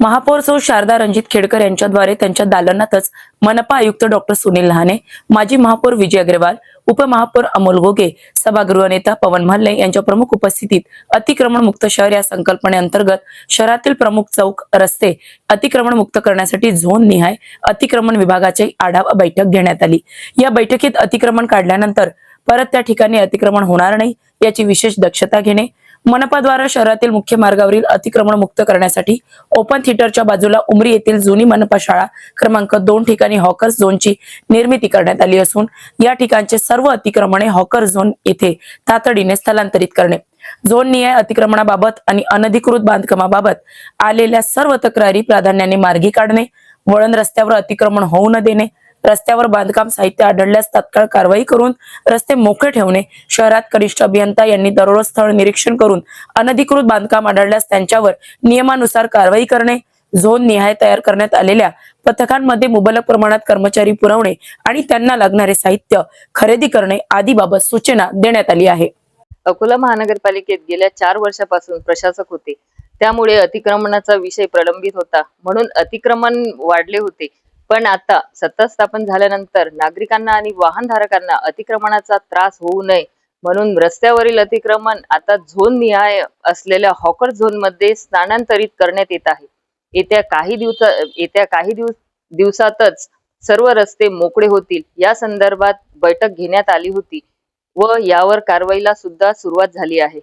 महापौर सौ शारदा रणजित खेडकर यांच्याद्वारे त्यांच्या दालनातच मनपा आयुक्त डॉक्टर सुनील लहाने, माजी महापौर विजय अग्रवाल, उपमहापौर अमोल घोगे, सभागृह नेता पवन म्हाले यांच्या प्रमुख उपस्थितीत अतिक्रमण मुक्त शहर या संकल्पनेअंतर्गत शहरातील प्रमुख चौक, रस्ते अतिक्रमण मुक्त करण्यासाठी झोन निहाय अतिक्रमण विभागाची आढावा बैठक घेण्यात आली। या बैठकीत अतिक्रमण काढल्यानंतर परत त्या ठिकाणी अतिक्रमण होणार नाही याची विशेष दक्षता घेणे, मनपाद्वारा शहरातील मुख्य मार्गावरील अतिक्रमण मुक्त करण्यासाठी ओपन थिएटरच्या बाजूला उमरी येथील जुनी मनपा शाळा क्रमांक 2 ठिकाणी हॉकर्स झोनची निर्मिती करण्यात आली असून या ठिकाणचे सर्व अतिक्रमणे हॉकर झोन येथे तातडीने स्थलांतरित करणे, झोन निहाय अतिक्रमणाबाबत आणि अनधिकृत बांधकामाबाबत आलेल्या सर्व तक्रारी प्राधान्याने मार्गी काढणे, वळण रस्त्यावर अतिक्रमण होऊ न देणे, रस्त्यावर बांधकाम साहित्य आढळल्यास तात्काळ कारवाई करून रस्ते मोकळे ठेवणे, शहरात कनिष्ठ अभियंता यांनी दररोज स्थळ निरीक्षण करून अनधिकृत बांधकाम आढळल्यास त्यांच्यावर नियमानुसार कारवाई करणे, झोन निहाय तयार करण्यात आलेल्या पथकांमध्ये मुबलक प्रमाणात कर्मचारी पुरवणे आणि त्यांना लागणारे साहित्य खरेदी करणे आदी बाबत सूचना देण्यात आली आहे। अकोला महानगरपालिकेत गेल्या 4 वर्षापासून प्रशासक होते, त्यामुळे अतिक्रमणाचा विषय प्रलंबित होता, म्हणून अतिक्रमण वाढले होते। पण आता सत्ता स्थापन झाल्यानंतर नागरिकांना आणि वाहनधारकांना अतिक्रमणाचा त्रास होऊ नये म्हणून रस्त्यावरील अतिक्रमण आता झोन निहाय असलेल्या हॉकर झोन मध्ये स्थानांतरित करण्यात येत आहे। येत्या काही दिवसातच सर्व रस्ते मोकळे होतील या संदर्भात बैठक घेण्यात आली होती व यावर कारवाईला सुद्धा सुरुवात झाली आहे।